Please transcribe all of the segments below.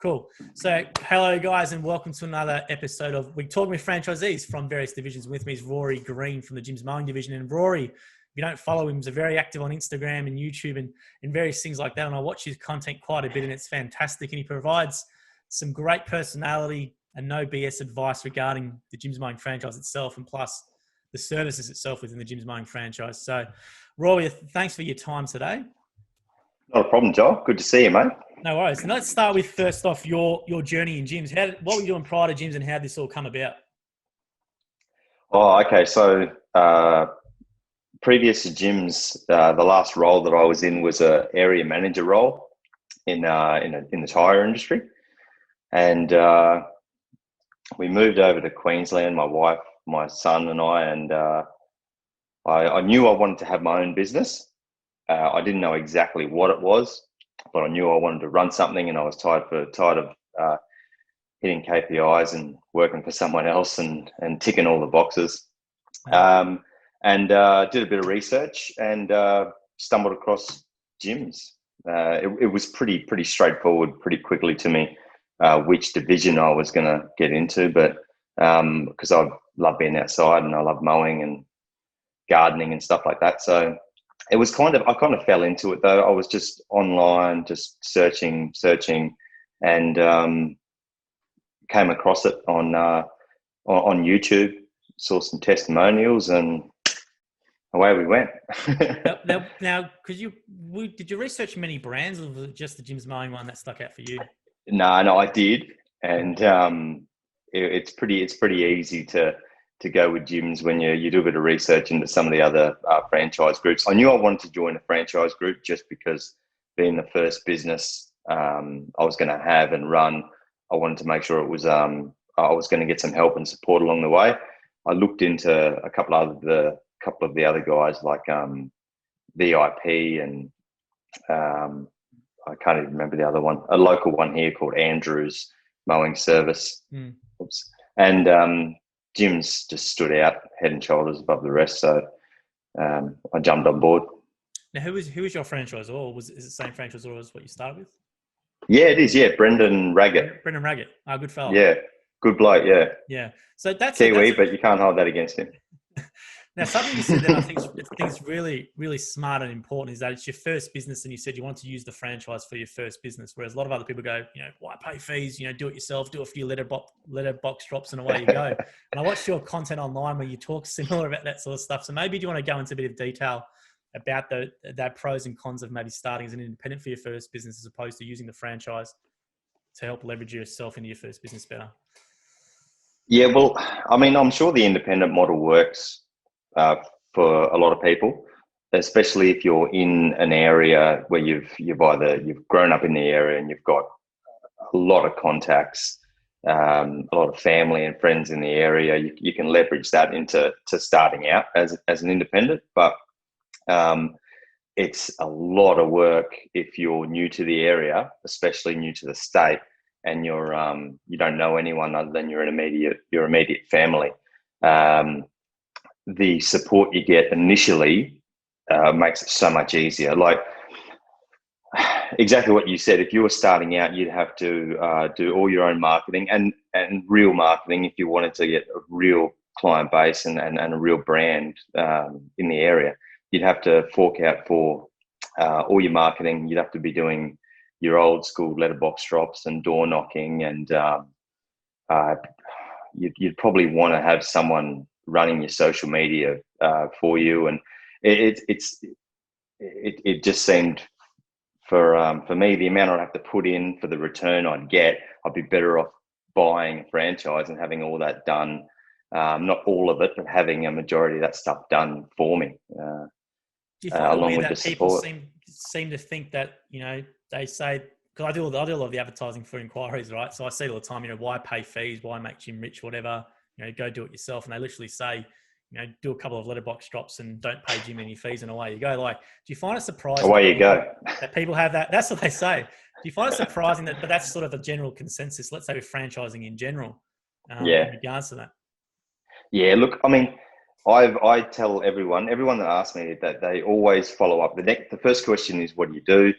Cool. So, hello guys, and welcome to another episode of We Talk with Franchisees from various divisions. With me is Rory Green from the Jim's Mowing division. And Rory, if you don't follow him, he's very active on Instagram and YouTube and various things like that. And I watch his content quite a bit, and it's fantastic. And he provides some great personality and no BS advice regarding the Jim's Mowing franchise itself, and plus the services itself within the Jim's Mowing franchise. So, Rory, thanks for your time today. Not a problem, Joel. Good to see you, mate. No worries. And let's start with, first off, your journey in gyms. What were you doing prior to gyms, and how did this all come about? Oh, okay. So previous to gyms, the last role that I was in was a area manager role in the tire industry, and we moved over to Queensland. My wife, my son, and I knew I wanted to have my own business. I didn't know exactly what it was, but I knew I wanted to run something, and I was tired of hitting KPIs and working for someone else and ticking all the boxes. And did a bit of research and stumbled across gyms. It was pretty straightforward pretty quickly to me which division I was going to get into, but because I love being outside and I love mowing and gardening and stuff like that. So it was I kind of fell into it though. I was just online, just searching, and came across it on YouTube, saw some testimonials, and away we went. Now, did you research many brands, or was it just the Jim's Mowing one that stuck out for you? No, I did, and it's pretty easy to go with gyms when you do a bit of research into some of the other franchise groups. I knew I wanted to join a franchise group just because, being the first business I was going to have and run, I wanted to make sure it was I was going to get some help and support along the way. I looked into a couple of the other guys like VIP and I can't even remember the other one, a local one here called Andrew's Mowing Service. Oops. And gyms just stood out head and shoulders above the rest, so I jumped on board. Now, who is your franchisor? Is it the same franchisor as what you started with? Yeah, it is. Yeah, Brendan Raggett. Brendan Raggett, good fella. Yeah, good bloke. Yeah. Yeah. So that's Kiwi, but you can't hold that against him. Now, something you said that I think is really, really smart and important is that it's your first business, and you said you want to use the franchise for your first business, whereas a lot of other people go, why pay fees? Do it yourself, do a few letterbox drops, and away you go. And I watched your content online where you talk similar about that sort of stuff. So maybe do you want to go into a bit of detail about that pros and cons of maybe starting as an independent for your first business as opposed to using the franchise to help leverage yourself into your first business better? Yeah, well, I mean, I'm sure the independent model works for a lot of people, especially if you're in an area where you've grown up in the area and you've got a lot of contacts, a lot of family and friends in the area. You can leverage that into starting out as an independent, but it's a lot of work if you're new to the area, especially new to the state, and you don't know anyone other than your immediate family. The support you get initially makes it so much easier. Like exactly what you said, if you were starting out, you'd have to do all your own marketing and real marketing if you wanted to get a real client base and a real brand in the area. You'd have to fork out for all your marketing. You'd have to be doing your old school letterbox drops and door knocking, and you'd probably want to have someone running your social media for you, and it just seemed for me, the amount I'd have to put in for the return I'd get, I'd be better off buying a franchise and having all that done. Not all of it, but having a majority of that stuff done for me. Do you find along with that the people support. seem to think that they say, because I do a lot of the advertising for inquiries, right? So I see all the time, why pay fees, why make Jim rich, whatever. Go do it yourself. And they literally say, do a couple of letterbox drops and don't pay Jim any fees, and away you go. Like, do you find it surprising Away you go. that people have that? That's what they say. Do you find it surprising but that's sort of a general consensus, let's say with franchising in general, in regards to that? Yeah, look, I mean, I tell everyone that asks me that they always follow up. The first question is, what do you do?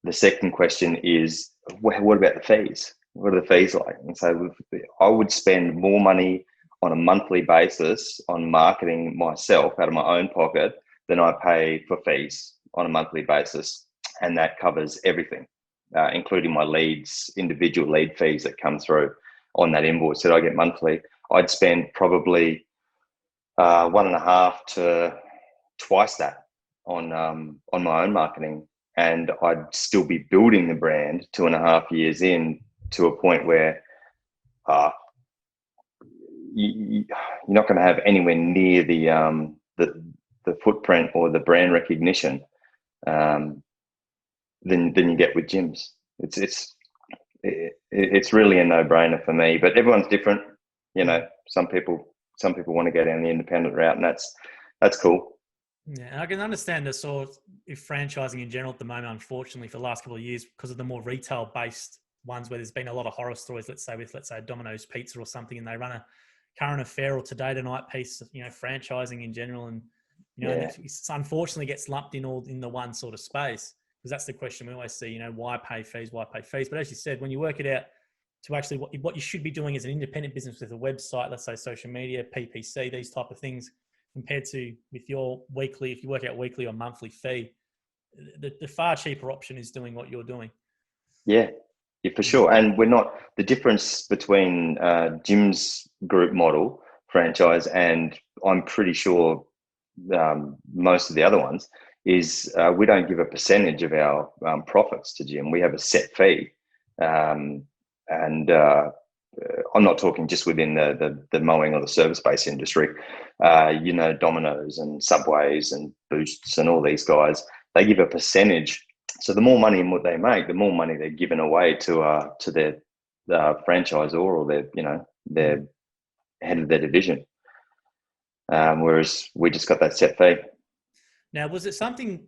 The second question is, what about the fees? what are the fees like? And so I would spend more money on a monthly basis on marketing myself out of my own pocket than I pay for fees on a monthly basis. And that covers everything, including my leads, individual lead fees that come through on that invoice that I get monthly. I'd spend probably 1.5 to twice that on my own marketing, and I'd still be building the brand 2.5 years in to a point where you're not going to have anywhere near the footprint or the brand recognition than you get with gyms. It's really a no-brainer for me, but everyone's different. Some people want to go down the independent route, and that's cool. Yeah, and I can understand the sort of franchising in general at the moment, unfortunately, for the last couple of years, because of the more retail-based ones where there's been a lot of horror stories, let's say Domino's Pizza or something, and they run a current affair or today tonight piece, franchising in general. And, it unfortunately gets lumped in all in the one sort of space, because that's the question we always see, why pay fees? But as you said, when you work it out to actually what you should be doing as an independent business with a website, let's say social media, PPC, these type of things, compared to with your weekly, if you work out weekly or monthly fee, the far cheaper option is doing what you're doing. Yeah, for sure. And the difference between Jim's group model franchise and I'm pretty sure most of the other ones is we don't give a percentage of our profits to Jim. We have a set fee. I'm not talking just within the mowing or the service-based industry. Domino's and Subways and Boosts and all these guys, they give a percentage. So the more money in what they make, the more money they're giving away to their franchisor or their head of their division. Whereas we just got that set fee. Now, was it something,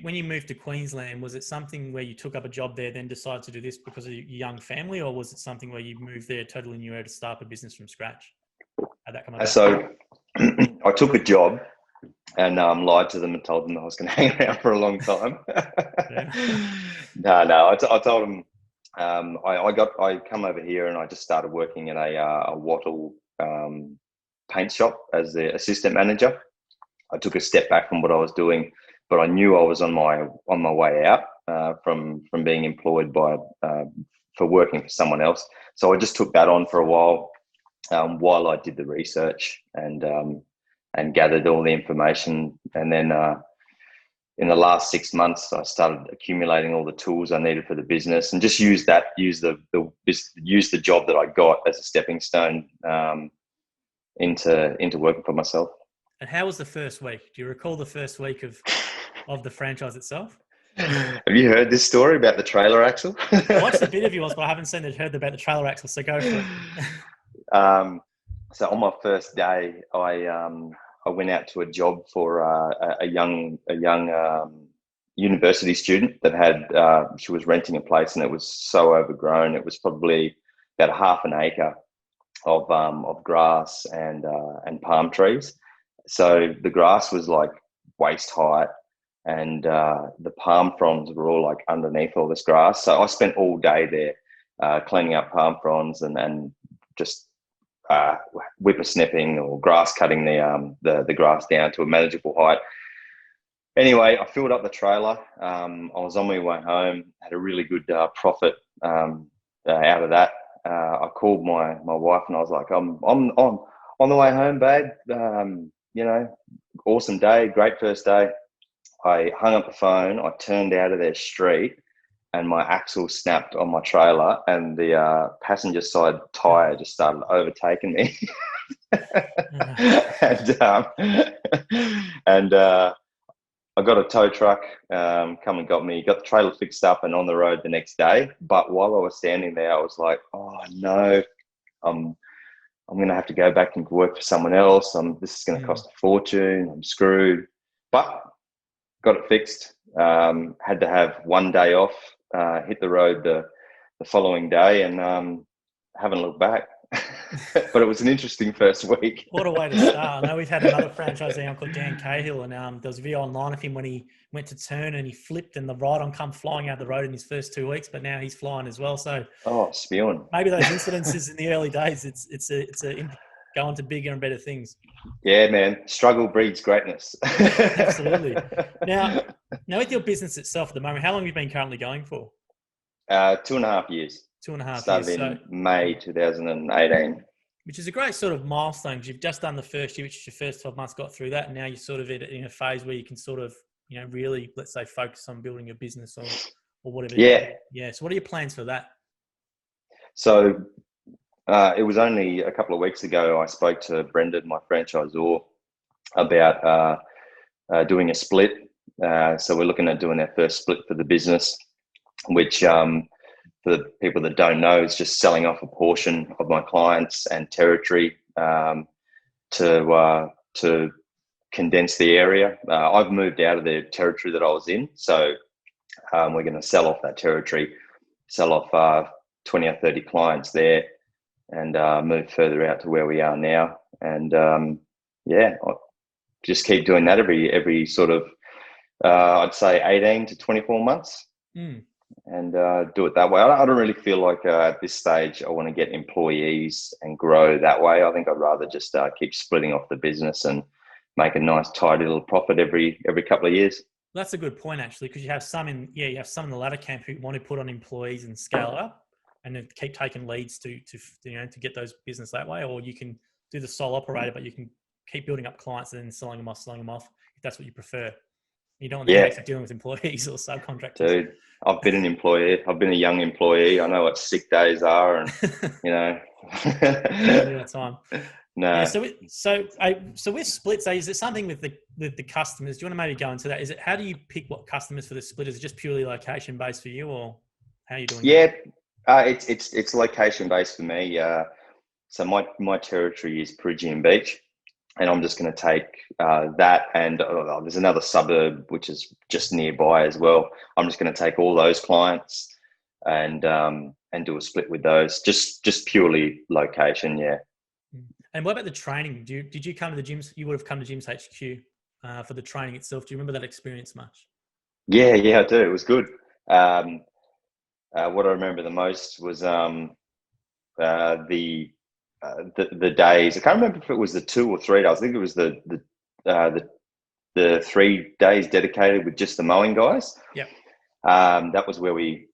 when you moved to Queensland, was it something where you took up a job there, then decided to do this because of your young family, or was it something where you moved there totally new to start a business from scratch? How'd that come about? So I took a job and lied to them and told them I was going to hang around for a long time. No, I told them I come over here and I just started working in a wattle paint shop as the assistant manager. I took a step back from what I was doing, but I knew I was on my way out from being employed for working for someone else. So I just took that on for a while I did the research and gathered all the information. And then in the last 6 months, I started accumulating all the tools I needed for the business, and just use the job that I got as a stepping stone into working for myself. And how was the first week? Do you recall the first week of the franchise itself? Have you heard this story about the trailer axle? I watched a bit of yours, but I haven't heard about the trailer axle. So go for it. So on my first day, I went out to a job for a young university student that had she was renting a place, and it was so overgrown. It was probably about 1/2 acre of grass and palm trees. So the grass was like waist height, and the palm fronds were all like underneath all this grass. So I spent all day there cleaning up palm fronds and just whippersnipping or grass cutting the grass down to a manageable height. Anyway, I filled up the trailer. I was on my way home, had a really good profit out of that. I called my wife and I was like, I'm on the way home, babe. Awesome day, great first day. I hung up the phone, I turned out of their street, and my axle snapped on my trailer, and the passenger side tire just started overtaking me. and I got a tow truck come and got me, got the trailer fixed up and on the road the next day. But while I was standing there, I was like, oh no, I'm going to have to go back and work for someone else. This is going to cost a fortune. I'm screwed. But got it fixed. Had to have one day off, hit the road the following day, and haven't looked back. but it was an interesting first week. What a way to start. I know we've had another franchisee called Dan Cahill, and there was a video online of him when he went to turn and he flipped and the ride-on come flying out the road in his first 2 weeks, but now he's flying as well. So spewing. maybe those incidences in the early days, it's going to bigger and better things. Yeah, man. Struggle breeds greatness. Absolutely. Now with your business itself at the moment, how long have you been currently going for? 2.5 years. 2.5 years. Started in May 2018. Which is a great sort of milestone, because you've just done the first year, which is your first 12 months, got through that. And now you're sort of in a phase where you can sort of, really, let's say, focus on building your business or whatever. Yeah. Yeah. So what are your plans for that? So it was only a couple of weeks ago I spoke to Brendan, my franchisor, about doing a split. So we're looking at doing our first split for the business, which for the people that don't know, is just selling off a portion of my clients and territory to condense the area. I've moved out of the territory that I was in, so we're going to sell off that territory, sell off 20 or 30 clients there, and move further out to where we are now. And I'll just keep doing that every sort of I'd say 18 to 24 months. And do it that way. I don't really feel like at this stage I want to get employees and grow that way. I think I'd rather just keep splitting off the business and make a nice tidy little profit every couple of years. That's a good point, actually, because you have some in the latter camp who want to put on employees and scale up and then keep taking leads to get those business that way, or you can do the sole operator, but you can keep building up clients and then selling them off if that's what you prefer. You don't want to keep dealing with employees or subcontractors. Dude, I've been an employee. I've been a young employee. I know what sick days are, and time. No. Yeah, so with splits, is it something with the customers? Do you want to maybe go into that? Is it, how do you pick what customers for the split? Is it just purely location based for you, or how are you doing? Yeah, it's location based for me. So my territory is Peregian Beach. And I'm just going to take that, and there's another suburb which is just nearby as well. I'm just going to take all those clients and do a split with those. Just purely location, yeah. And what about the training? Did you come to the gyms? You would have come to Gyms HQ for the training itself. Do you remember that experience much? Yeah, I do. It was good. What I remember the most was the days. I can't remember if it was the 2 or 3 days. I think it was the 3 days dedicated with just the mowing guys. Yeah. That was where we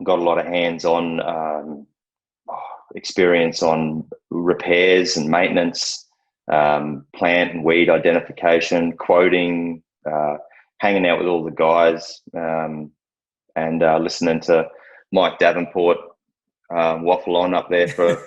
got a lot of hands-on experience on repairs and maintenance, plant and weed identification, quoting, hanging out with all the guys, and listening to Mike Davenport waffle on up there for.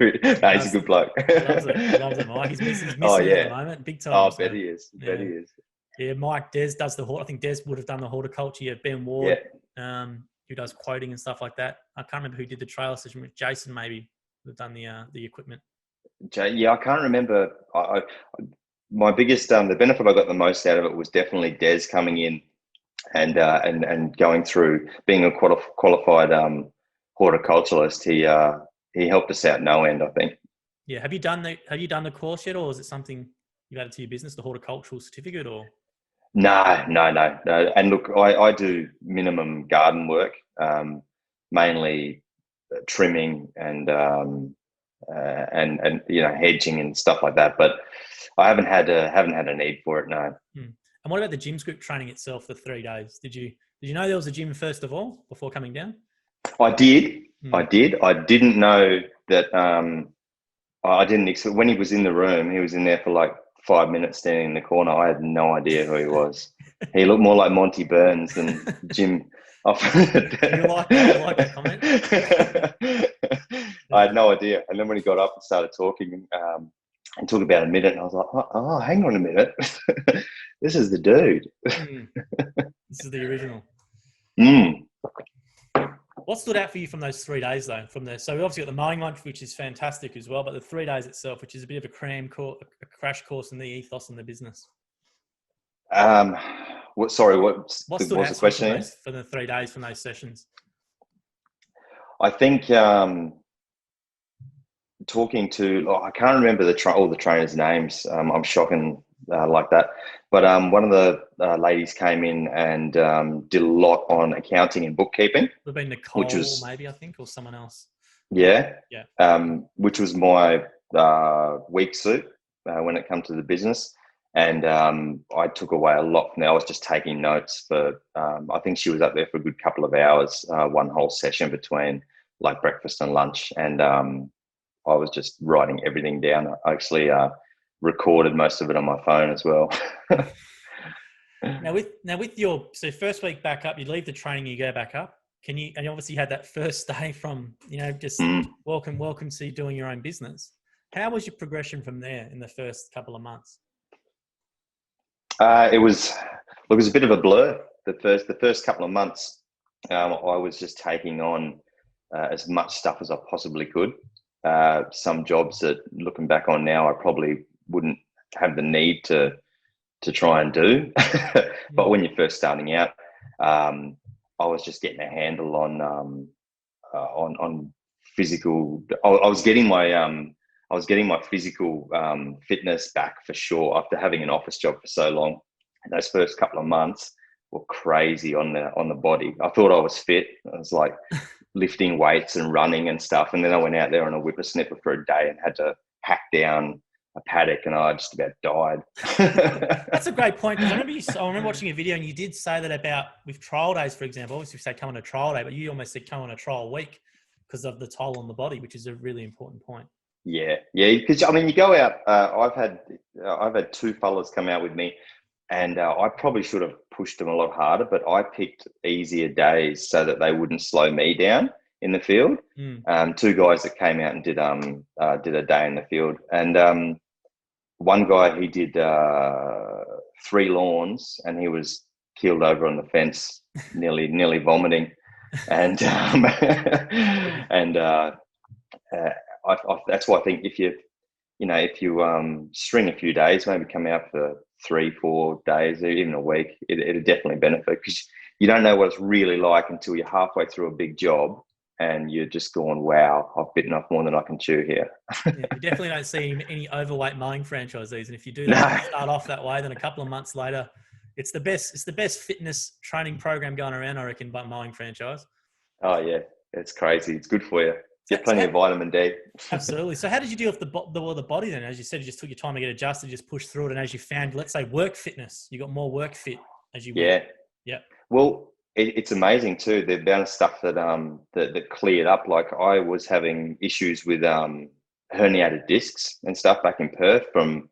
No, he's a good bloke. Loves it, Mike. He's missing at the moment, big time. Oh, bet he is. Bet he is. Yeah, Mike, Des does I think Des would have done the horticulture. Yeah, Ben Ward, who does quoting and stuff like that. I can't remember who did the trailer session with Jason. Maybe would have done the equipment. Yeah, I can't remember. My biggest the benefit I got the most out of it was definitely Des coming in and going through being a qualified horticulturalist. He helped us out no end, I think. Yeah. Have you done the course yet, or is it something you've added to your business, the horticultural certificate, or? No. And look, I do minimum garden work, mainly trimming and hedging and stuff like that. But I haven't had a need for it. No. And what about the gyms group training itself? The 3 days. Did you know there was a gym first of all before coming down? I did. I didn't know that. I didn't. When he was in the room, he was in there for like 5 minutes standing in the corner. I had no idea who he was. He looked more like Monty Burns than Jim. You like that comment? I had no idea. And then when he got up and started talking, it took about a minute, and I was like, oh, hang on a minute. This is the dude. This is the original. What stood out for you from those 3 days, though? So we obviously got the mowing lunch, which is fantastic as well, but the 3 days itself, which is a bit of a crash course in the ethos and the business. What stood out the question for the 3 days from those sessions? I think talking to, I can't remember all the trainers' names. I'm shocking like that. But one of the ladies came in and did a lot on accounting and bookkeeping. Would have been which Nicole, was maybe, I think, or someone else. yeah, Yeah. Which was my weak suit when it comes to the business. And I took away a lot from there. I was just taking notes for, I think she was up there for a good couple of hours, one whole session between like breakfast and lunch. And I was just writing everything down. I actually recorded most of it on my phone as well. Now with your, so first week back up, you leave the training, you go back up. And you obviously had that first day from, just welcome to doing your own business. How was your progression from there in the first couple of months? It was a bit of a blur. The first couple of months, I was just taking on as much stuff as I possibly could. Some jobs that, looking back on now, I probably wouldn't have the need to try and do. But when you're first starting out, I was just getting a handle on physical. I was getting my physical fitness back for sure after having an office job for so long. And those first couple of months were crazy on the body. I thought I was fit. I was like lifting weights and running and stuff. And then I went out there on a whippersnapper for a day and had to hack down a paddock, and I just about died. That's a great point. I remember watching a video, and you did say that about with trial days, for example. Obviously, we say come on a trial day, but you almost said come on a trial week because of the toll on the body, which is a really important point. Yeah. Because you go out. I've had two fellas come out with me, and I probably should have pushed them a lot harder, but I picked easier days so that they wouldn't slow me down in the field. Two guys that came out and did a day in the field, and one guy, he did 3 lawns, and he was keeled over on the fence, nearly vomiting, and that's why I think if you string a few days, maybe come out for 3-4 days, or even a week, it'll definitely benefit, because you don't know what it's really like until you're halfway through a big job and you're just going, wow, I've bitten off more than I can chew here. Yeah, you definitely don't see any overweight mowing franchisees. And if you do that, start off that way, then a couple of months later, it's the best fitness training program going around, I reckon, by mowing franchise. Oh yeah, it's crazy. It's good for you. Get plenty of vitamin D. Absolutely. So how did you deal with the body then? As you said, you just took your time to get adjusted, just pushed through it. And as you found, let's say, work fitness, you got more work fit as you went. Yeah. Well, it's amazing too, the amount of stuff that cleared up. Like, I was having issues with herniated discs and stuff back in Perth from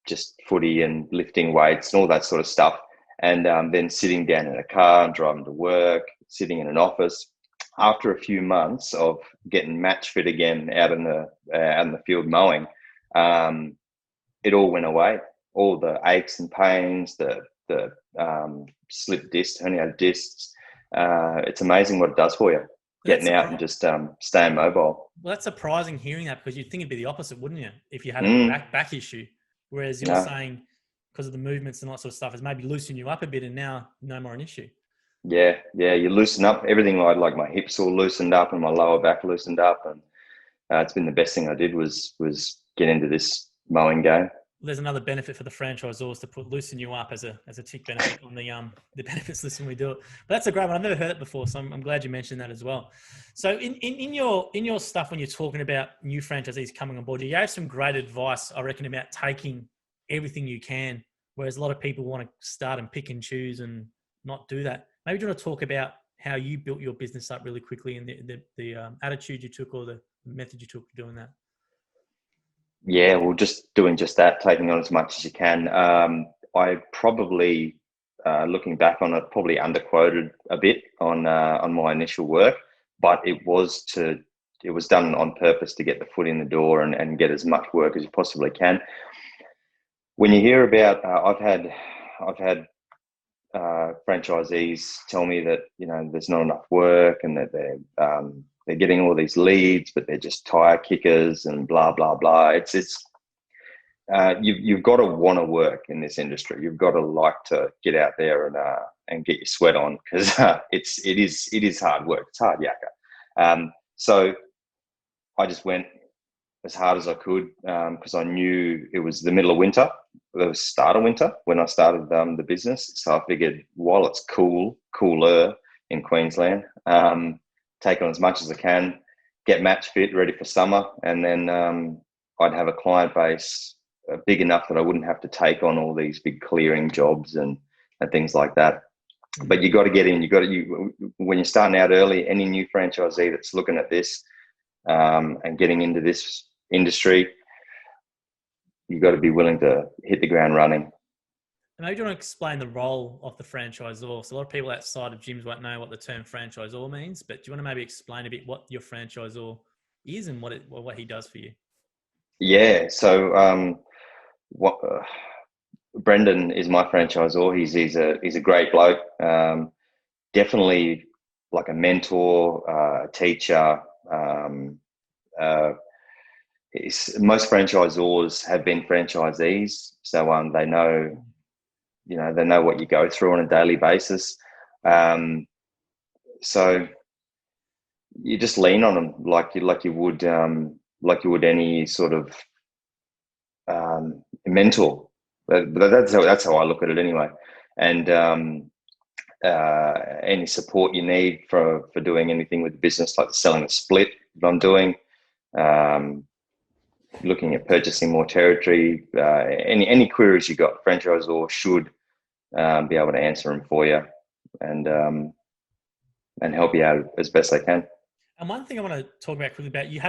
just footy and lifting weights and all that sort of stuff. And then sitting down in a car and driving to work, sitting in an office. After a few months of getting match fit again out in the field mowing, it all went away. All the aches and pains, the slipped discs, herniated discs. It's amazing what it does for you, getting out and just staying mobile. Well, that's surprising hearing that, because you'd think it'd be the opposite, wouldn't you? If you had a back issue, whereas you're saying because of the movements and all that sort of stuff, it's maybe loosened you up a bit, and now no more an issue. Yeah, you loosen up. Everything, like my hips all loosened up and my lower back loosened up, and it's been the best thing I did was get into this mowing game. There's another benefit for the franchisors to loosen you up as a tick benefit on the benefits list when we do it. But that's a great one. I've never heard it before, so I'm glad you mentioned that as well. So in your stuff, when you're talking about new franchisees coming on board, you gave some great advice, I reckon, about taking everything you can, whereas a lot of people want to start and pick and choose and not do that. Maybe do you want to talk about how you built your business up really quickly, and the attitude you took, or the method you took for doing that? Yeah, well, just doing just that, taking on as much as you can. I probably, looking back on it, probably underquoted a bit on my initial work, but it was done on purpose to get the foot in the door and get as much work as you possibly can. When you hear about, I've had franchisees tell me that there's not enough work, and that they're getting all these leads, but they're just tire kickers and blah blah blah. You've got to want to work in this industry. You've got to like to get out there and get your sweat on, because it is hard work. It's hard yakka. So I just went, as hard as I could because I knew it was the middle of winter. It was start of winter when I started the business. So I figured while it's cooler in Queensland, take on as much as I can, get match fit, ready for summer. And then I'd have a client base big enough that I wouldn't have to take on all these big clearing jobs and things like that. But you got to get in. When you're starting out early, any new franchisee that's looking at this and getting into this industry, you got to be willing to hit the ground running. And maybe you want to explain the role of the franchisor. So a lot of people outside of gyms won't know what the term franchisor means, but do you want to maybe explain a bit what your franchisor is and what he does for you? Yeah. So Brendan is my franchisor. He's a great bloke. Definitely like a mentor, a teacher. Most franchisors have been franchisees, so they know, they know what you go through on a daily basis. So you just lean on them like you would any sort of mentor. That's how I look at it anyway. And any support you need for doing anything with the business, like selling a split that I'm doing, looking at purchasing more territory, any queries you got, franchisor should be able to answer them for you and help you out as best they can. And one thing I want to talk about quickly about, you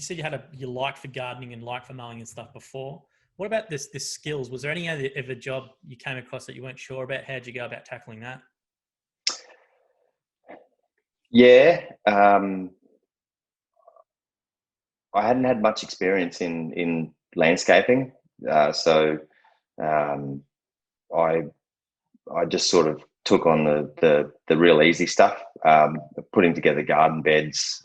said you had your like for gardening and like for mowing and stuff before. What about this skills? Was there any other job you came across that you weren't sure about? How'd you go about tackling that? Yeah. I hadn't had much experience in landscaping. So I just sort of took on the real easy stuff, putting together garden beds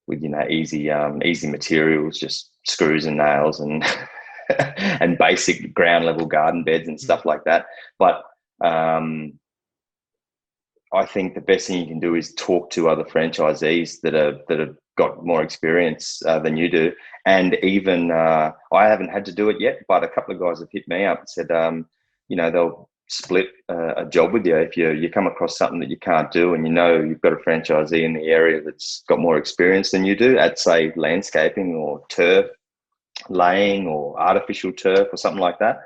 with easy materials, just screws and nails and and basic ground level garden beds and stuff like that. But I think the best thing you can do is talk to other franchisees that have got more experience than you do. And even I haven't had to do it yet, but a couple of guys have hit me up and said, they'll split a job with you if you come across something that you can't do, and you've got a franchisee in the area that's got more experience than you do at, say, landscaping or turf laying or artificial turf or something like that.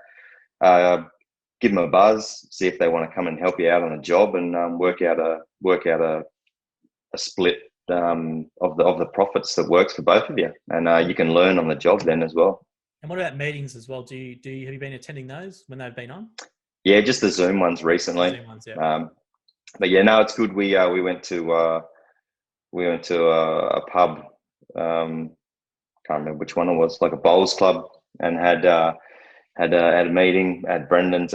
Give them a buzz, see if they want to come and help you out on a job, and work out a split of the profits that works for both of you, and you can learn on the job then as well. And what about meetings as well? Have you been attending those when they've been on? Yeah, just the Zoom ones recently. Zoom ones, yeah. But yeah, no, it's good. We went to a pub. Can't remember which one it was, like a bowls club, and had a meeting at Brendan's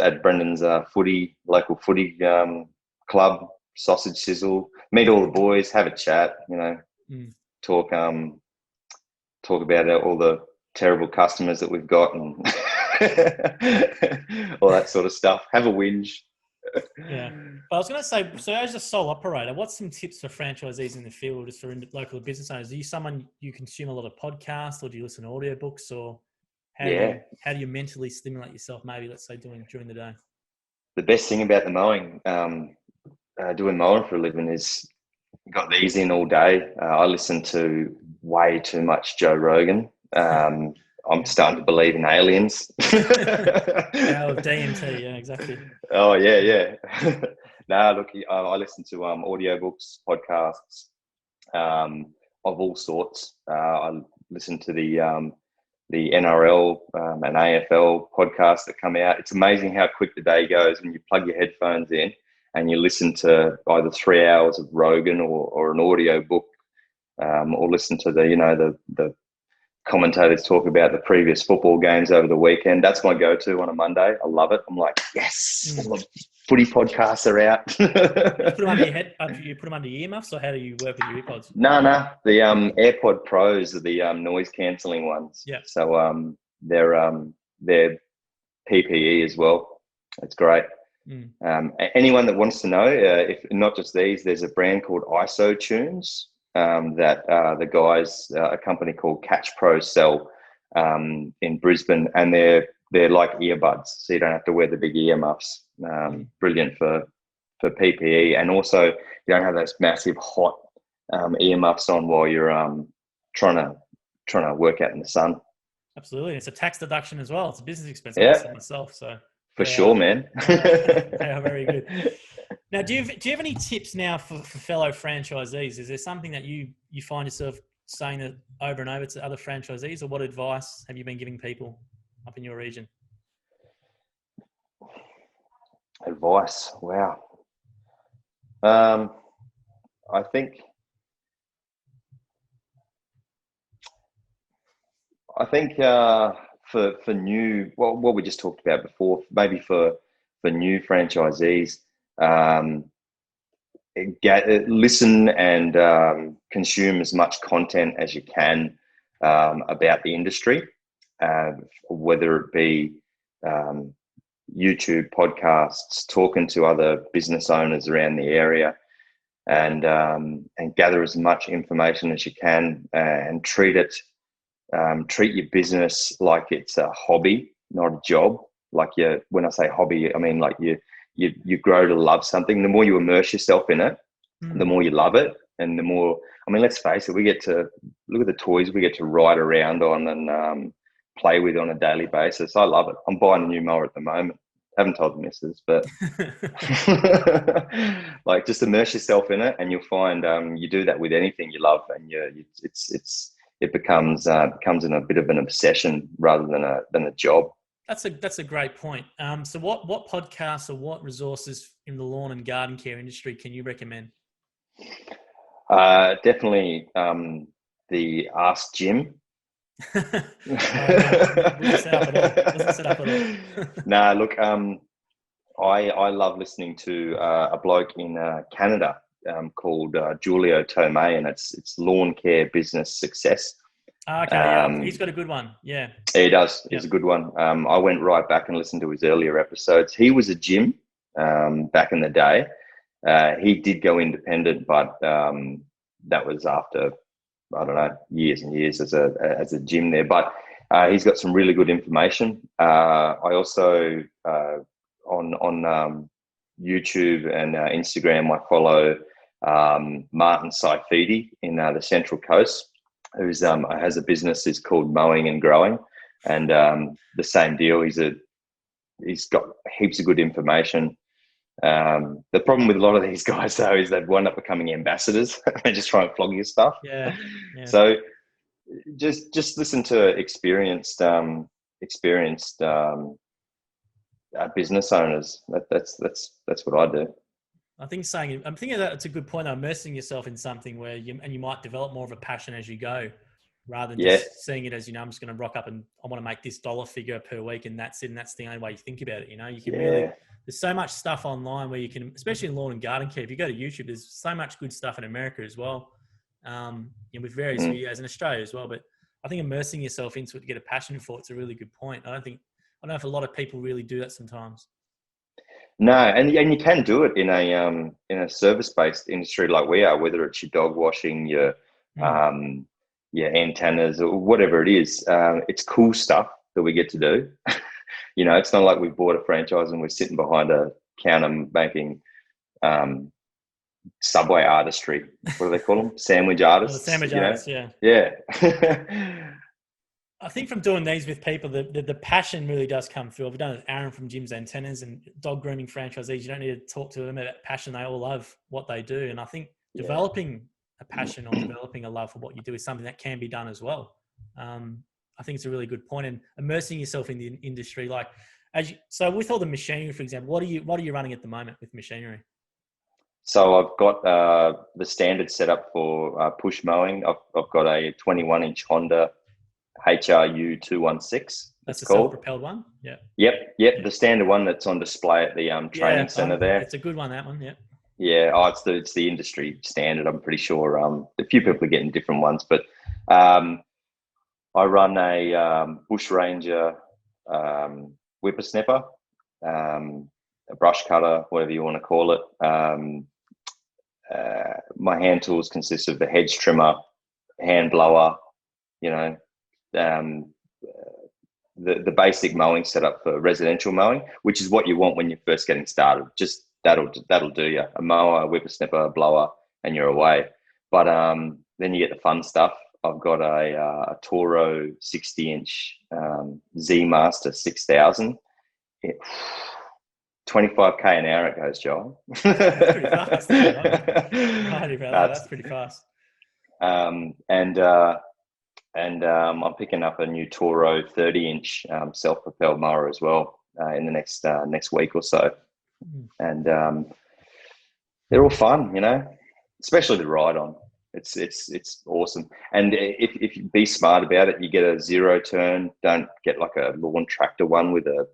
local footy club, sausage sizzle, meet all the boys, have a chat, talk about all the terrible customers that we've got and all that sort of stuff. Have a whinge. Yeah. But I was going to say, so as a sole operator, what's some tips for franchisees in the field, just for local business owners? Are you someone you consume a lot of podcasts, or do you listen to audiobooks, or how do you mentally stimulate yourself, maybe, let's say, during the day? The best thing about the mowing, doing mowing for a living, is you got these in all day. I listen to way too much Joe Rogan. I'm starting to believe in aliens. Power of DMT, yeah, exactly. Oh, yeah. No, look, I listen to audiobooks, podcasts of all sorts. I listen to the NRL and AFL podcasts that come out. It's amazing how quick the day goes when you plug your headphones in and you listen to either 3 hours of Rogan or an audio book, or listen to the commentators talk about the previous football games over the weekend. That's my go-to on a Monday. I love it. I'm like, yes, all the footy podcasts are out. You put them under your head? You put them under your earmuffs, or how do you work with your earpods? No. The AirPod Pros are the noise cancelling ones. Yeah. So they're PPE as well. It's great. Anyone that wants to know, if not just these, there's a brand called ISO Tunes. that the guys, a company called Catch Pro sell in Brisbane, and they're like earbuds, so you don't have to wear the big earmuffs. Brilliant for PPE, and also you don't have those massive hot earmuffs on while you're trying to work out in the sun. Absolutely, it's a tax deduction as well. It's a business expense. Yeah, I myself. So for sure, man. They are very good. Now, do you have any tips now for fellow franchisees? Is there something that you find yourself saying that over and over to other franchisees, or what advice have you been giving people up in your region? Advice. Wow. I think for new, what we just talked about before, maybe for new franchisees, listen and consume as much content as you can about the industry, whether it be YouTube podcasts, talking to other business owners around the area, and gather as much information as you can, and treat your business like it's a hobby, not a job. Like when I say hobby, I mean like you grow to love something. The more you immerse yourself in it, the more you love it, and the more. I mean, let's face it, we get to look at the toys we get to ride around on and play with on a daily basis. I love it. I'm buying a new mower at the moment. Haven't told the missus, but like, just immerse yourself in it, and you'll find you do that with anything you love, and it becomes in a bit of an obsession rather than a job. That's a great point. So what podcasts or what resources in the lawn and garden care industry can you recommend? Definitely the Ask Jim. Wasn't set up at all. Nah, look, I love listening to a bloke in Canada called Julio Tomei, and it's lawn care business success. Okay, yeah, he's got a good one. Yeah, he does. Yep. It's a good one. I went right back and listened to his earlier episodes. He was a Jim back in the day. He did go independent, but that was after, I don't know, years and years as a Jim there. But he's got some really good information. I also on YouTube and Instagram, I follow Martin Saifidi in the Central Coast, who's has a business is called Mowing and Growing, and the same deal. He's got heaps of good information. The problem with a lot of these guys though is they wind up becoming ambassadors. They just try and flog your stuff. Yeah. So just listen to experienced business owners. That's what I do. I'm thinking that it's a good point, though, immersing yourself in something where you might develop more of a passion as you go, rather than just seeing it as, I'm just going to rock up and I want to make this dollar figure per week, and that's it, and that's the only way you think about it. You can really, there's so much stuff online where you can, especially in lawn and garden care, if you go to YouTube, there's so much good stuff in America as well, with various videos in Australia as well. But I think immersing yourself into it to get a passion for it's a really good point. I don't know if a lot of people really do that sometimes. No, and you can do it in a service-based industry like we are, whether it's your dog washing, your antennas, or whatever it is. It's cool stuff that we get to do. It's not like we bought a franchise and we're sitting behind a counter making subway artistry. What do they call them? Sandwich artists. Sandwich artists, yeah. Yeah. I think from doing these with people, the passion really does come through. I've done it with Aaron from Jim's Antennas and dog grooming franchisees. You don't need to talk to them about passion. They all love what they do. And I think developing a passion or developing a love for what you do is something that can be done as well. I think it's a really good point. And immersing yourself in the industry, so with all the machinery, for example, what are you running at the moment with machinery? So I've got the standard setup for push mowing. I've got a 21-inch Honda HRU 216. That's a self-propelled one. Yeah. Yep. The standard one that's on display at the training center there. It's a good one, that one. Yeah. Yeah. Oh, it's the industry standard. I'm pretty sure. A few people are getting different ones, but I run a Bush Ranger whippersnapper, a brush cutter, whatever you want to call it, my hand tools consist of a hedge trimmer, hand blower, you know, um, the basic mowing setup for residential mowing, which is what you want when you're first getting started. Just that'll do you. A mower, a whippersnapper, a blower, and you're away. But then you get the fun stuff. I've got a Toro 60-inch Z Master 6000. 25k an hour it goes, Joel. That's pretty fast. That's pretty fast. I'm picking up a new Toro 30-inch self-propelled mower as well in the next week or so, and they're all fun, you know, especially the ride on. It's awesome. And if you be smart about it, you get a zero turn. Don't get like a lawn tractor one with a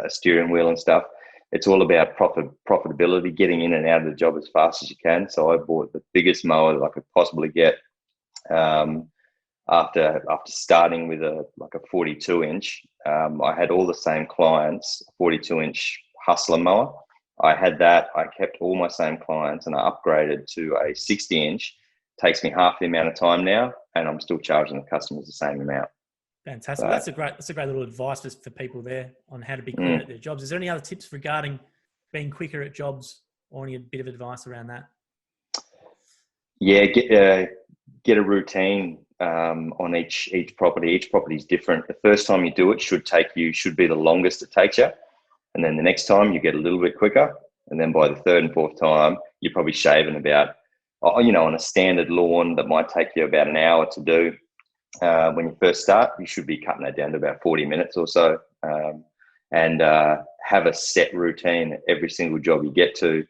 steering wheel and stuff. It's all about profitability, getting in and out of the job as fast as you can. So I bought the biggest mower that I could possibly get. After starting with a 42-inch, I had all the same clients, 42-inch Hustler mower. I had that. I kept all my same clients, and I upgraded to a 60-inch. Takes me half the amount of time now, and I'm still charging the customers the same amount. Fantastic. That's a great little advice for people there on how to be quicker at their jobs. Is there any other tips regarding being quicker at jobs, or any bit of advice around that? Yeah, get a routine on each property. Each property is different. The first time you do it should be the longest it takes you, and then the next time you get a little bit quicker, and then by the third and fourth time you're probably shaving about, you know, on a standard lawn that might take you about an hour to do. When you first start, you should be cutting that down to about 40 minutes or so, and have a set routine at every single job you get to,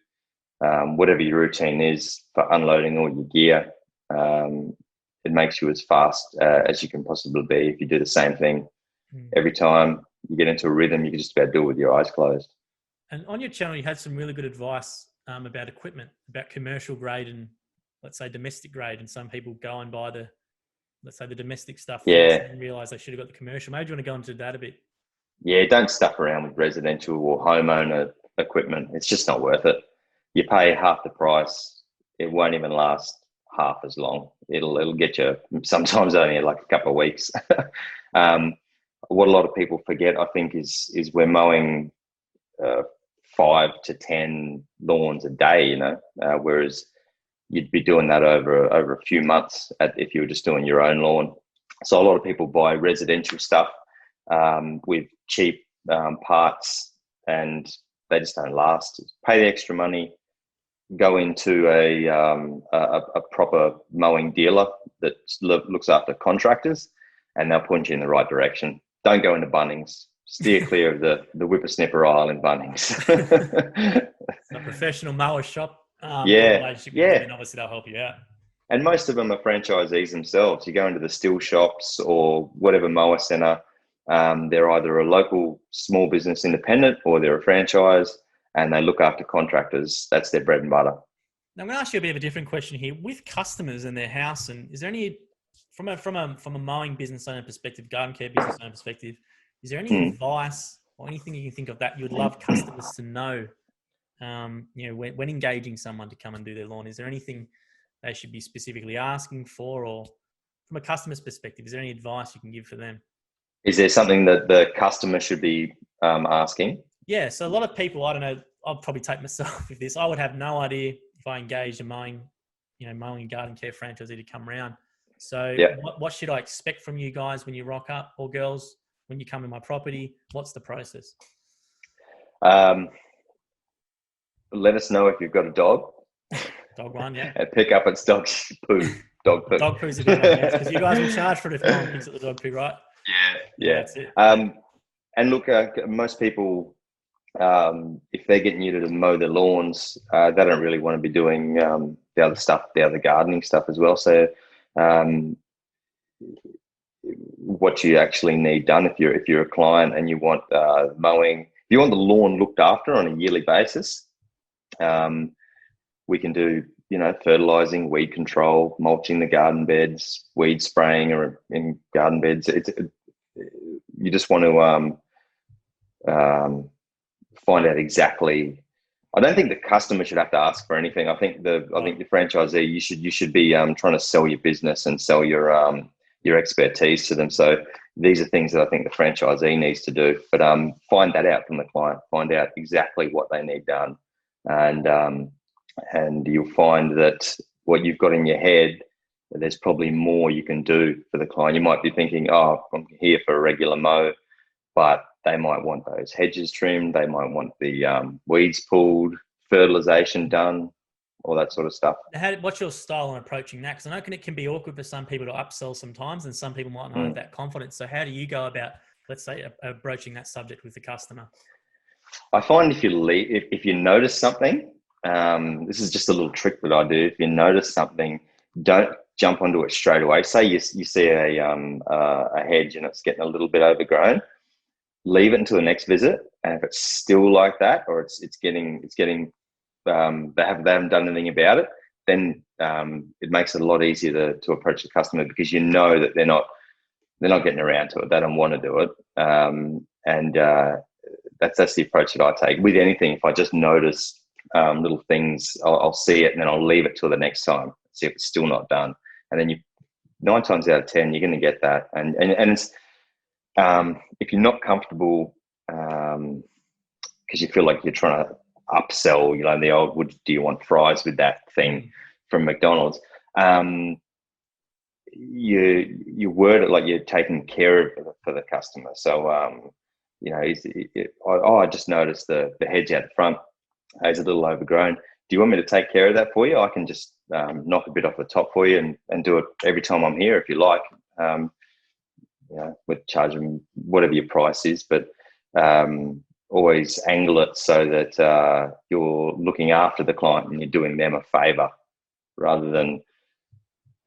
whatever your routine is for unloading all your gear. It makes you as fast as you can possibly be. If you do the same thing every time, you get into a rhythm, you can just about do it with your eyes closed. And on your channel, you had some really good advice about equipment, about commercial grade and, let's say, domestic grade. And some people go and buy the domestic stuff and realize they should have got the commercial. Maybe you want to go into that a bit. Yeah, don't stuff around with residential or homeowner equipment. It's just not worth it. You pay half the price, it won't even last half as long. It'll get you sometimes only like a couple of weeks. What a lot of people forget, I think, is we're mowing 5 to 10 lawns a day, you know, whereas you'd be doing that over a few months if you were just doing your own lawn. So a lot of people buy residential stuff with cheap parts, and they just don't last. Pay the extra money, go into a proper mowing dealer that looks after contractors, and they'll point you in the right direction. Don't go into Bunnings. Steer clear of the whippersnapper aisle in Bunnings. It's a professional mower shop. And obviously they'll help you out. And most of them are franchisees themselves. You go into the still shops or whatever mower centre, they're either a local small business independent or they're a franchise, and they look after contractors. That's their bread and butter. Now I'm going to ask you a bit of a different question here. With customers and their house, and is there any, from a mowing business owner perspective, garden care business owner perspective, is there any advice or anything you can think of that you would love customers to know? When engaging someone to come and do their lawn, is there anything they should be specifically asking for, or from a customer's perspective, is there any advice you can give for them? Is there something that the customer should be asking? Yeah. So a lot of people, I don't know, I'll probably take myself with this. I would have no idea if I engaged a mowing and garden care franchisee to come around. So what should I expect from you guys when you rock up, or girls, when you come in my property? What's the process? Let us know if you've got a dog. Dog one, yeah. And pick up its dog poo. Dog poo. Dog poo's a good one, yes, because you guys will charge for it if no one picks up the dog poo, right? Yeah. That's it. And look, most people, if they're getting you to mow their lawns, they don't really want to be doing the other gardening stuff as well. So what you actually need done, if you're a client and you want mowing, if you want the lawn looked after on a yearly basis, we can do, fertilizing, weed control, mulching the garden beds, weed spraying or in garden beds. You just want to find out exactly I don't think the customer should have to ask for anything. I think the franchisee, you should be trying to sell your business and sell your expertise to them. So these are things that I think the franchisee needs to do. But find that out from the client. Find out exactly what they need done, and you'll find that what you've got in your head, there's probably more you can do for the client. You might be thinking, oh, I'm here for a regular mow, but they might want those hedges trimmed. They might want the weeds pulled, fertilization done, all that sort of stuff. What's your style on approaching that? Because I know it can be awkward for some people to upsell sometimes, and some people might not have that confidence. So how do you go about, let's say, broaching that subject with the customer? I find if you notice something, this is just a little trick that I do. If you notice something, don't jump onto it straight away. Say you see a hedge and it's getting a little bit overgrown. Leave it until the next visit, and if it's still like that, or it's getting they haven't done anything about it, then it makes it a lot easier to approach the customer, because you know that they're not getting around to it. They don't want to do it, and that's the approach that I take with anything. If I just notice little things, I'll see it, and then I'll leave it till the next time, see if it's still not done, and then 9 times out of 10 you're going to get that, and it's. If you're not comfortable, because you feel like you're trying to upsell, the old do you want fries with that thing from McDonald's? You word it like you're taking care of it for the customer. So, I just noticed the hedge out the front is a little overgrown. Do you want me to take care of that for you? I can just knock a bit off the top for you and do it every time I'm here if you like. We'd charge them whatever your price is, but always angle it so that you're looking after the client and you're doing them a favor, rather than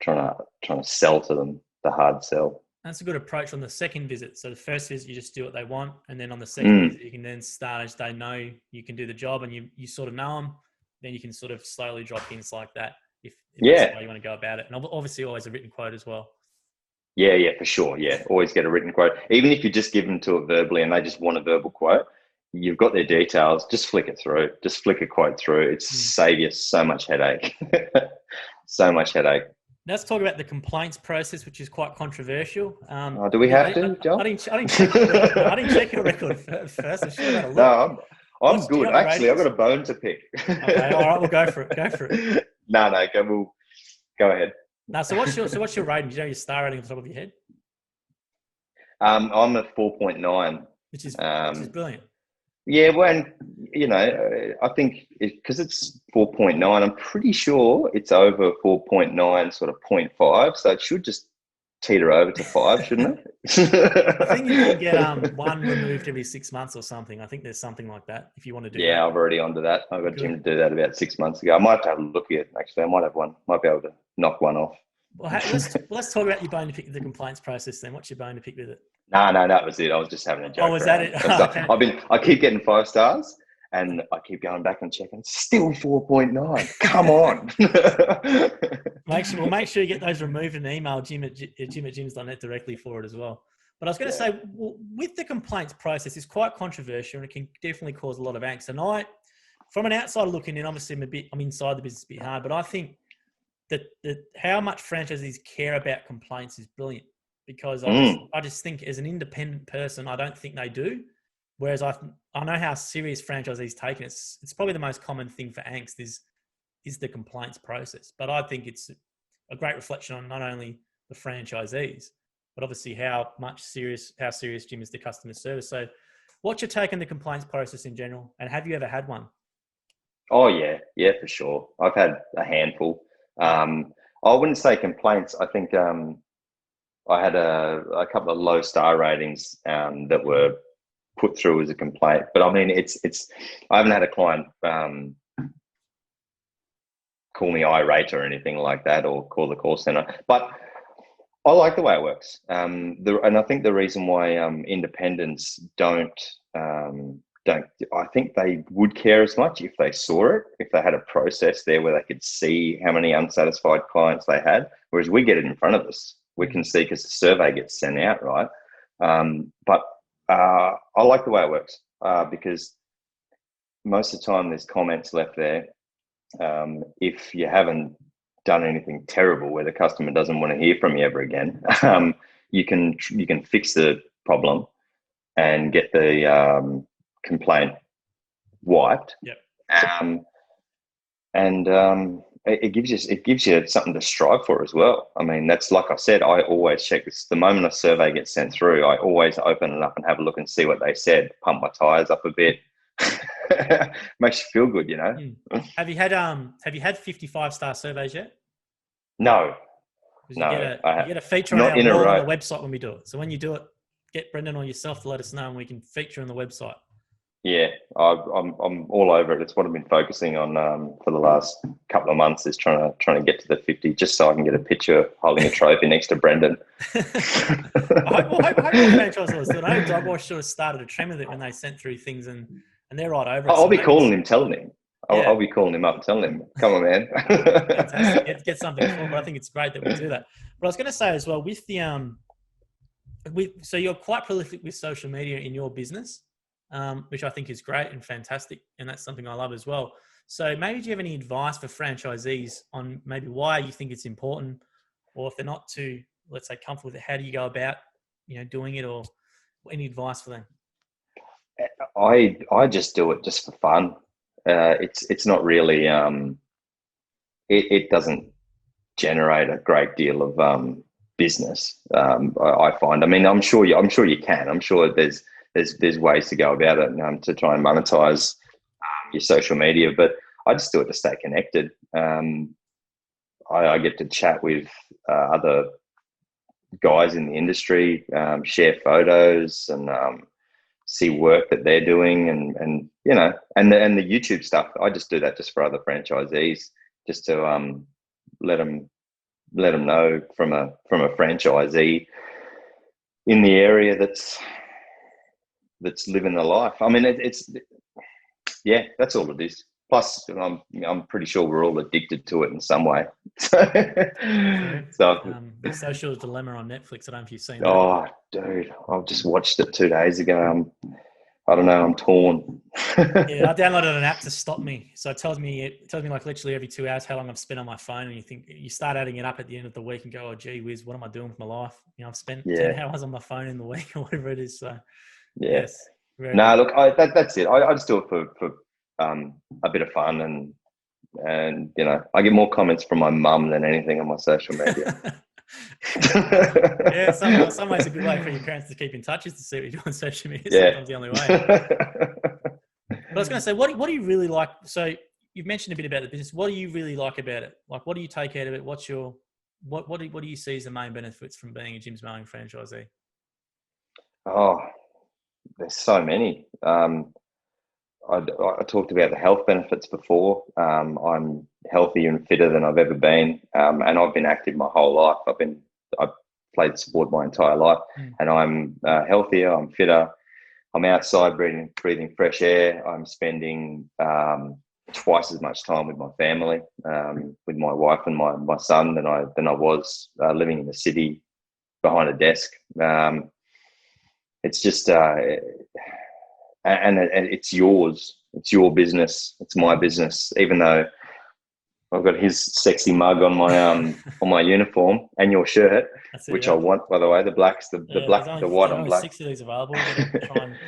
trying to sell to them, the hard sell. That's a good approach on the second visit. So the first visit, you just do what they want, and then on the second visit, you can then start, as they know you can do the job and you sort of know them. Then you can sort of slowly drop hints like that if that's the way you want to go about it, and obviously always a written quote as well. Yeah, for sure. Yeah, always get a written quote. Even if you just give them to it verbally and they just want a verbal quote, you've got their details. Just flick it through. Just flick a quote through. It's save you so much headache. So much headache. Let's talk about the complaints process, which is quite controversial. Do we have to, Joel? I didn't check your record first. I should have had a look. No, I'm good. Actually, I've got a bone to pick. Okay, all right, we'll go for it. No, go ahead. No, so what's your rating? Do you know your star rating off the top of your head? I'm at 4.9, which is brilliant. Yeah, well, I think because it's 4.9, I'm pretty sure it's over 4.9, sort of 0.5. So it should just teeter over to 5, shouldn't it? I think you can get one removed every 6 months or something. I think there's something like that if you want to do that. Yeah, I've already onto that. I got Jim to do that about 6 months ago. I might have to have a look at it, actually. I might have one. Might be able to knock one off. Well, let's talk about your bone to pick with the complaints process then. What's your bone to pick with it? No, that was it. I was just having a joke. Oh, was that it? Okay. I keep getting 5 stars, and I keep going back and checking. It's still 4.9. Come on. Make sure you get those removed and email Jim at jims.net directly for it as well. But I was going to say, with the complaints process, it's quite controversial and it can definitely cause a lot of angst. And from an outsider looking in, obviously I'm inside the business a bit hard, but I think that how much franchisees care about complaints is brilliant, because I just think as an independent person, I don't think they do. Whereas I know how serious franchisees take it. It's probably the most common thing for angst is the complaints process. But I think it's a great reflection on not only the franchisees, but obviously how serious Jim is to customer service. So what's your take on the complaints process in general? And have you ever had one? Oh, yeah, for sure. I've had a handful. I wouldn't say complaints. I think I had a couple of low star ratings that were put through as a complaint. But I mean, I haven't had a client call me irate or anything like that, or call the call center. But I like the way it works. And I think the reason why independents don't, I think they would care as much if they saw it, if they had a process there where they could see how many unsatisfied clients they had, whereas we get it in front of us. We can see because the survey gets sent out, right? But I like the way it works because most of the time there's comments left there. If you haven't done anything terrible where the customer doesn't want to hear from you ever again, you can fix the problem and get the complaint wiped. Yep. It gives you something to strive for as well. I mean, that's like I said, I always check this. The moment a survey gets sent through, I always open it up and have a look and see what they said, pump my tires up a bit. Makes you feel good, you know. Have you had 55-star surveys yet? No. You get a feature on our wall on the website when we do it. So when you do it, get Brendan or yourself to let us know, and we can feature on the website. Yeah, I'm all over it. It's what I've been focusing on for the last couple of months, is trying to get to the 50, just so I can get a picture holding a trophy next to Brendan. I hope more franchisors do it. I know Dogwash sort of started a trend with it when they sent through things, and they're right over it. I'll be calling him, telling him. I'll be calling him up, telling him, come on, man. Fantastic. Get something for it. But I think it's great that we do that. But I was going to say as well, with the so you're quite prolific with social media in your business. Which I think is great and fantastic. And that's something I love as well. So maybe do you have any advice for franchisees on maybe why you think it's important, or if they're not too, let's say, comfortable with it, how do you go about, doing it, or any advice for them? I just do it just for fun. It's not really, it doesn't generate a great deal of business. I find, I mean, I'm sure you can, I'm sure there's ways to go about it to try and monetize your social media, but I just do it to stay connected. I get to chat with other guys in the industry, share photos, and see work that they're doing, and the YouTube stuff. I just do that just for other franchisees, just to let them know from a franchisee in the area that's living the life. I mean, that's all it is. Plus, I'm pretty sure we're all addicted to it in some way. The Social Dilemma on Netflix. I don't know if you've seen that. Oh, dude, I've just watched it 2 days ago. I don't know. I'm torn. Yeah, I downloaded an app to stop me. So it tells me like literally every 2 hours how long I've spent on my phone, and you start adding it up at the end of the week and go, oh, gee whiz, what am I doing with my life? I've spent 10 hours on my phone in the week or whatever it is. So yes. No, look, that's it. I just do it for a bit of fun, and I get more comments from my mum than anything on my social media. Yeah, some ways a good way for your parents to keep in touch is to see what you do on social media. Sometimes the only way. But I was going to say, what do you really like? So you've mentioned a bit about the business. What do you really like about it? Like, what do you take out of it? What do you see as the main benefits from being a Jim's Mowing franchisee? Oh, there's so many. I talked about the health benefits before. I'm healthier and fitter than I've ever been, and I've been active my whole life. I've played sport my entire life, and I'm healthier. I'm fitter. I'm outside breathing fresh air. I'm spending twice as much time with my family, with my wife and my son than I was living in the city behind a desk. It's just. And it's yours. It's your business. It's my business. Even though I've got his sexy mug on my on my uniform and your shirt, which I want, by the way, the blacks, the black, the white and black. 6 of these available.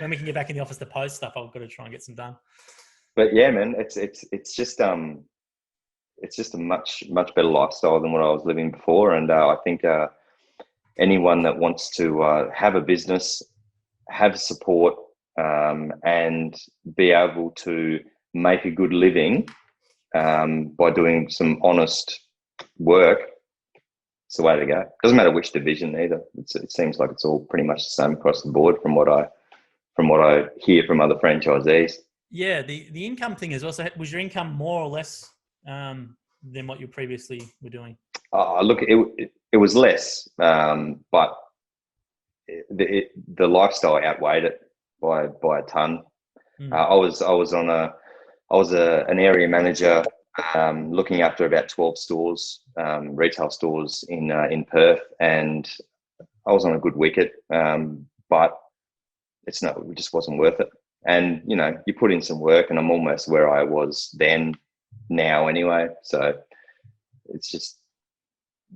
When we can get back in the office to post stuff, I've got to try and get some done. But yeah, man, it's just a much better lifestyle than what I was living before, and I think anyone that wants to have a business, have support, and be able to make a good living by doing some honest work, it's the way to go. Doesn't matter which division either. It seems like it's all pretty much the same across the board from what I hear from other franchisees. Yeah, the income thing is also, was your income more or less than what you previously were doing? Look, it was less, but the lifestyle outweighed it by a ton. I was an area manager, looking after about 12 stores, retail stores in Perth, and I was on a good wicket, but it just wasn't worth it. And, you know, you put in some work, and I'm almost where I was then now anyway. So it's just,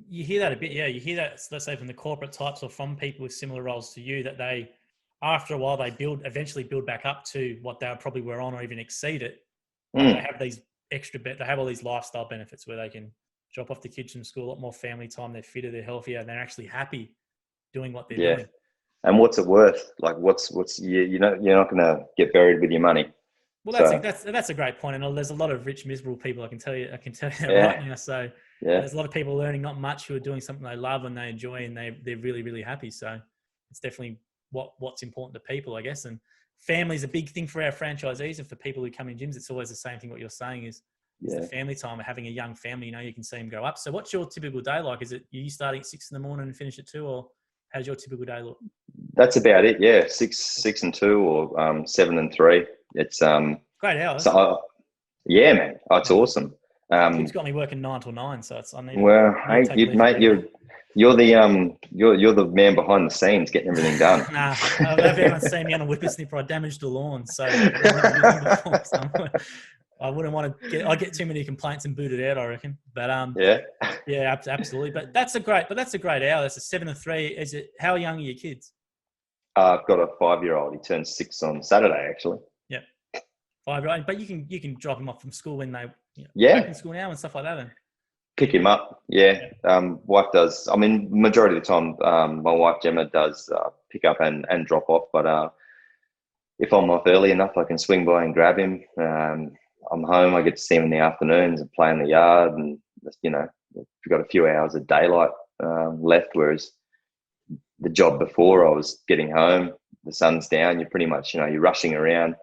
You hear that a bit, yeah. You hear that, let's say, from the corporate types or from people with similar roles to you, that they, after a while, they eventually build back up to what they probably were on or even exceed it. But they have these they have all these lifestyle benefits where they can drop off the kids from school, a lot more family time, they're fitter, they're healthier, and they're actually happy doing what they're doing. And what's it worth? Like, what's you're not going to get buried with your money. Well, So, that's a great point, and there's a lot of rich, miserable people. I can tell you right now. So there's a lot of people learning not much who are doing something they love and they enjoy, and they're really, really happy. So it's definitely what's important to people, I guess. And family is a big thing for our franchisees, and for people who come in gyms, it's always the same thing. What you're saying is the family time, having a young family. You know, you can see them grow up. So what's your typical day like? Is it you starting at 6 a.m. and finish at 2, or how's your typical day look? That's about it. Yeah, 6 and 2, or 7 and 3. It's great hours. So, yeah, man, it's awesome. It's got me working 9 till 9, so it's. I need. Well, hey, you're the man behind the scenes getting everything done. Nah, everyone's seen me on a whippersnipper. I damaged the lawn, so I wouldn't want to I get too many complaints and boot it out, I reckon. But yeah, absolutely. But that's a great hour. That's a 7 to 3. Is it? How young are your kids? I've got a 5-year-old. He turns 6 on Saturday, actually. Yeah, 5-year-old. But you can drop him off from school when they back in school now and stuff like that. Then pick him up. Yeah. Wife does. I mean, majority of the time, my wife Gemma does pick up and drop off. But if I'm off early enough, I can swing by and grab him. I'm home. I get to see him in the afternoons and play in the yard, and you know, we've got a few hours of daylight left. Whereas the job before, I was getting home, the sun's down, you're pretty much, you know, you're rushing around,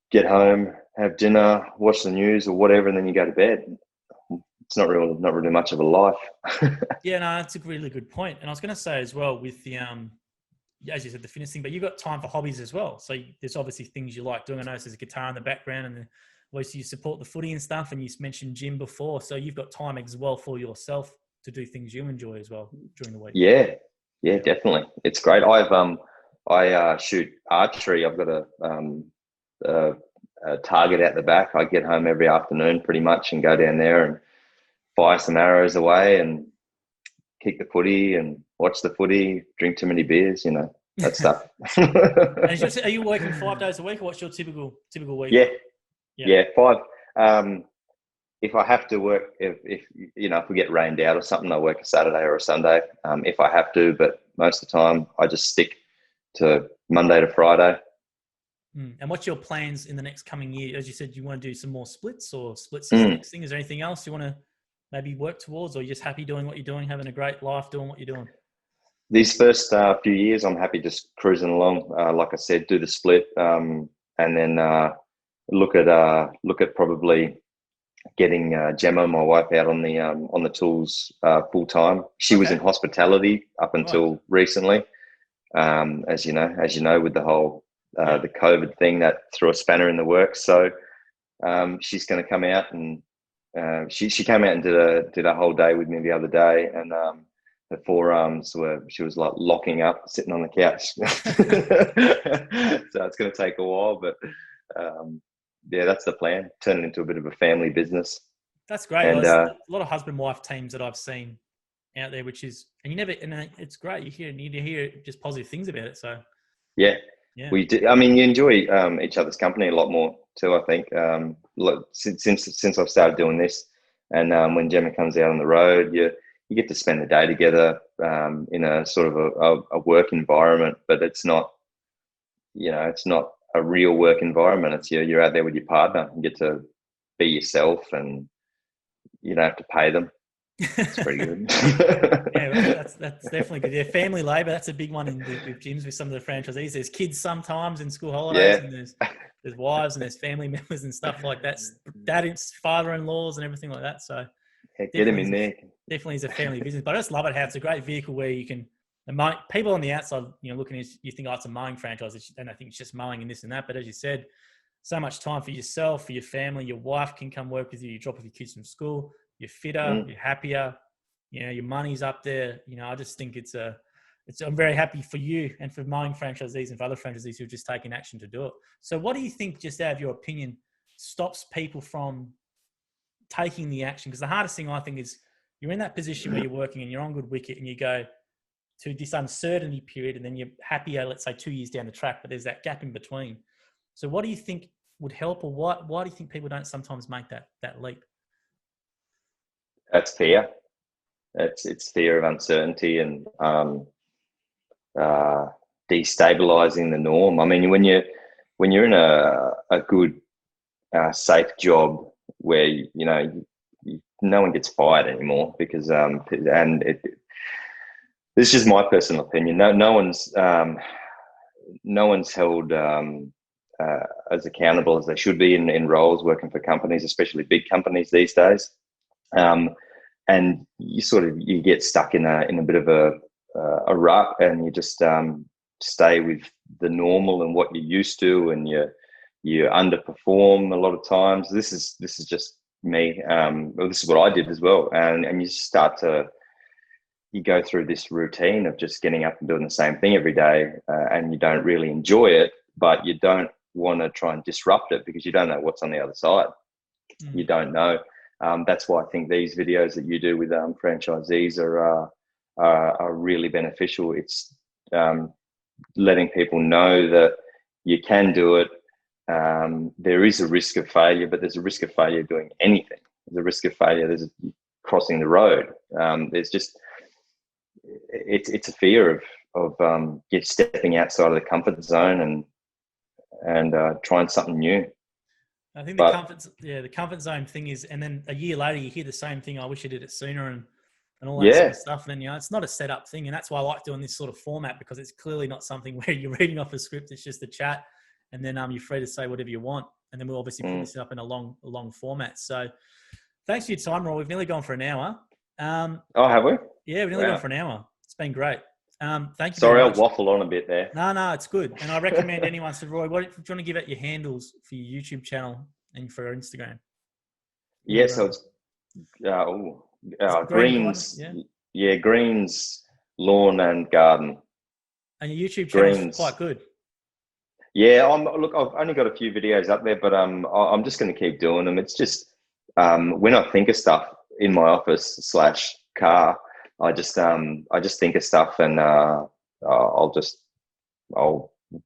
get home, have dinner, watch the news or whatever, and then you go to bed. It's not really much of a life. Yeah, no, that's a really good point. And I was going to say as well, with the as you said, the fitness thing, but you've got time for hobbies as well. So there's obviously things you like doing. I know there's a guitar in the background, and obviously you support the footy and stuff, and you mentioned gym before. So you've got time as well for yourself to do things you enjoy as well during the week. Yeah, definitely. It's great. I shoot archery. I've got a target out the back. I get home every afternoon pretty much and go down there and fire some arrows away and kick the footy and watch the footy, drink too many beers, you know, that stuff. Are you working 5 days a week, or what's your typical week? Yeah, 5. If I have to work, if you know, if we get rained out or something, I work a Saturday or a Sunday if I have to. But most of the time, I just stick to Monday to Friday. And what's your plans in the next coming year? As you said, you want to do some more splits, or splits is the next thing. Is there anything else you want to maybe work towards, or you're just happy doing what you're doing, having a great life doing what you're doing? These first few years, I'm happy just cruising along. Like I said, do the split, and then look at probably getting Gemma, my wife, out on the tools full time. She was in hospitality up until recently, as you know, with the whole the COVID thing that threw a spanner in the works. So she's going to come out, and she came out and did a whole day with me the other day, and her forearms she was like locking up, sitting on the couch. So it's going to take a while, but yeah, that's the plan. Turn it into a bit of a family business. That's great. And a lot of husband-wife teams that I've seen out there, which is, and it's great. You hear just positive things about it. So yeah. We do. I mean, you enjoy each other's company a lot more too, I think. Since I've started doing this, and when Gemma comes out on the road, you get to spend the day together in a sort of a work environment, but it's not, you know, it's not a real work environment. It's you're out there with your partner and get to be yourself, and you don't have to pay them. It's pretty good. Yeah, that's definitely good. Yeah, family labour, that's a big one with gyms with some of the franchisees. There's kids sometimes in school holidays, and there's wives and there's family members and stuff like that. Dads, father-in-laws and everything like that. So get them in there. Definitely is a family business. But I just love it how it's a great vehicle where you can, people on the outside, you know, looking at it, you think, oh, it's a mowing franchise, and I think it's just mowing and this and that. But as you said, so much time for yourself, for your family. Your wife can come work with you. You drop off your kids from school. You're fitter, you're happier, you know, your money's up there. You know, I just think it's a I'm very happy for you and for Mowing franchisees and for other franchisees who've just taken action to do it. So what do you think, just out of your opinion, stops people from taking the action? Because the hardest thing I think is you're in that position where you're working and you're on good wicket and you go to this uncertainty period and then you're happier, let's say 2 years down the track, but there's that gap in between. So what do you think would help, or why do you think people don't sometimes make that leap? That's fear. It's fear of uncertainty and destabilizing the norm. I mean, when you're in a good safe job where no one gets fired anymore because this is just my personal opinion. No one's held as accountable as they should be in roles working for companies, especially big companies these days. And you get stuck in a bit of a rut, and you just stay with the normal and what you're used to, and you underperform a lot of times. This is just me. This is what I did as well, and you start to go through this routine of just getting up and doing the same thing every day, and you don't really enjoy it, but you don't want to try and disrupt it because you don't know what's on the other side. You don't know. That's why I think these videos that you do with franchisees are really beneficial. It's letting people know that you can do it. There is a risk of failure, but there's a risk of failure doing anything. There's a risk of failure. There's crossing the road. There's just it's a fear of stepping outside of the comfort zone and trying something new. I think the comfort zone thing is, and then a year later you hear the same thing. I wish I did it sooner, and all that sort of stuff. And then it's not a set up thing, and that's why I like doing this sort of format, because it's clearly not something where you're reading off a script. It's just a chat, and then you're free to say whatever you want. And then we'll obviously put this up in a long format. So thanks for your time, Rory. We've nearly gone for an hour. Have we? Yeah, we've nearly gone for an hour. It's been great. Thank you. Sorry, I'll waffle on a bit there. No, it's good. And I recommend anyone. So, Roy, do you want to give out your handles for your YouTube channel and for your Instagram? Yeah, so it's Greens. Greens Lawn and Garden. And your YouTube channel is quite good. Yeah, I've only got a few videos up there, but I'm just going to keep doing them. It's just when I think of stuff in my office / car, I just think of stuff, and I'll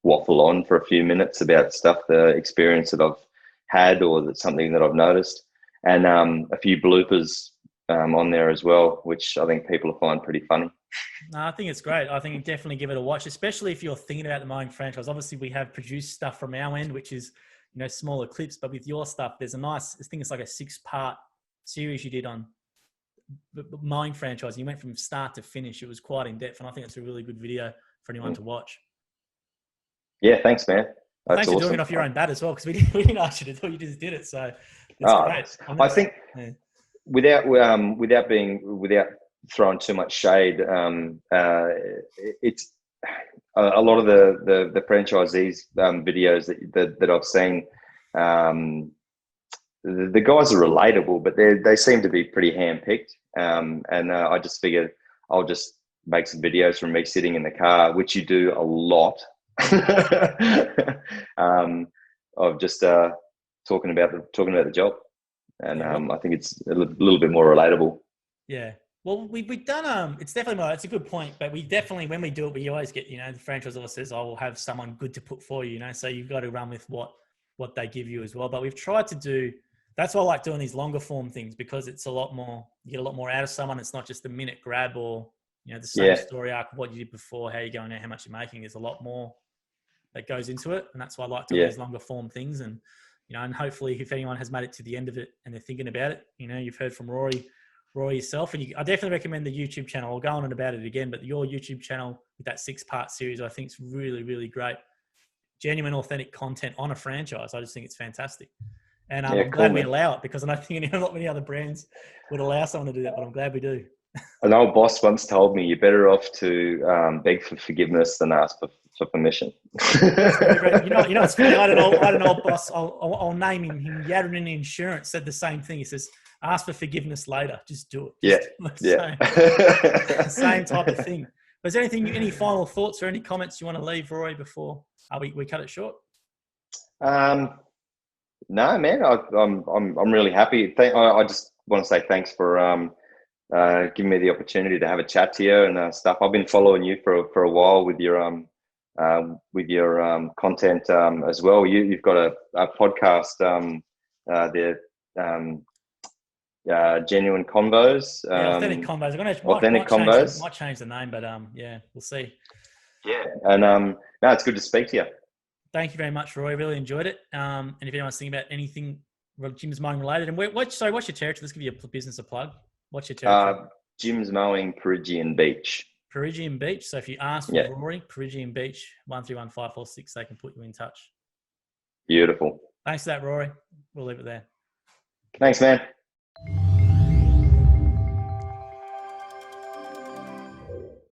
waffle on for a few minutes about stuff, the experience that I've had, or that's something that I've noticed, and a few bloopers on there as well, which I think people will find pretty funny. No, I think it's great. I think you definitely give it a watch, especially if you're thinking about the Mowing franchise. Obviously, we have produced stuff from our end, which is smaller clips, but with your stuff, there's I think it's like a 6-part series you did on Mowing franchise. You went from start to finish. It was quite in depth, and I think it's a really good video for anyone to watch. Yeah, thanks, man. Thanks for doing it off your own bat as well, because we didn't ask you to do it. You just did it, so it's great. I think without throwing too much shade, it's a lot of the franchisees videos that I've seen. The guys are relatable, but they seem to be pretty hand-picked. And I just figured I'll just make some videos from me sitting in the car, which you do a lot, of just talking about the job. And I think it's a little bit more relatable. Yeah. Well, we've done, it's definitely more, it's a good point, but we definitely, when we do it, we always get, the franchisor says, I will have someone good to put for you, so you've got to run with what they give you as well. But we've tried to do, that's why I like doing these longer form things, because it's a lot more, you get a lot more out of someone. It's not just a minute grab or, the same story arc of what you did before, how you're going now, how much you're making. There's a lot more that goes into it. And that's why I like doing these longer form things. And, and hopefully if anyone has made it to the end of it and they're thinking about it, you've heard from Rory yourself. And I definitely recommend the YouTube channel. I'll go on and about it again, but your YouTube channel with that 6-part series, I think it's really, really great. Genuine, authentic content on a franchise. I just think it's fantastic. And I'm glad we allow it, because I don't think not many other brands would allow someone to do that, but I'm glad we do. An old boss once told me you're better off to beg for forgiveness than ask for permission. It's funny. I had an old boss. I'll name him. He had in insurance, said the same thing. He says, "Ask for forgiveness later. Just do it." Yeah. Same type of thing. Was there any final thoughts or any comments you want to leave, Rory, before we cut it short? No, man, I'm really happy. I just want to say thanks for giving me the opportunity to have a chat to you and stuff. I've been following you for a while with your content as well. You've got a podcast, the Genuine Convos. Authentic Convos. Authentic Convos. Might change the name, but yeah, we'll see. Yeah, and no, it's good to speak to you. Thank you very much, Roy. Really enjoyed it. And if anyone's thinking about anything Jim's Mowing related, and what's your territory? Let's give you a business a plug. What's your territory? Jim's Mowing, Peregian Beach. Peregian Beach. So if you ask for Rory, Peregian Beach, 131546, they can put you in touch. Beautiful. Thanks for that, Rory. We'll leave it there. Thanks, man.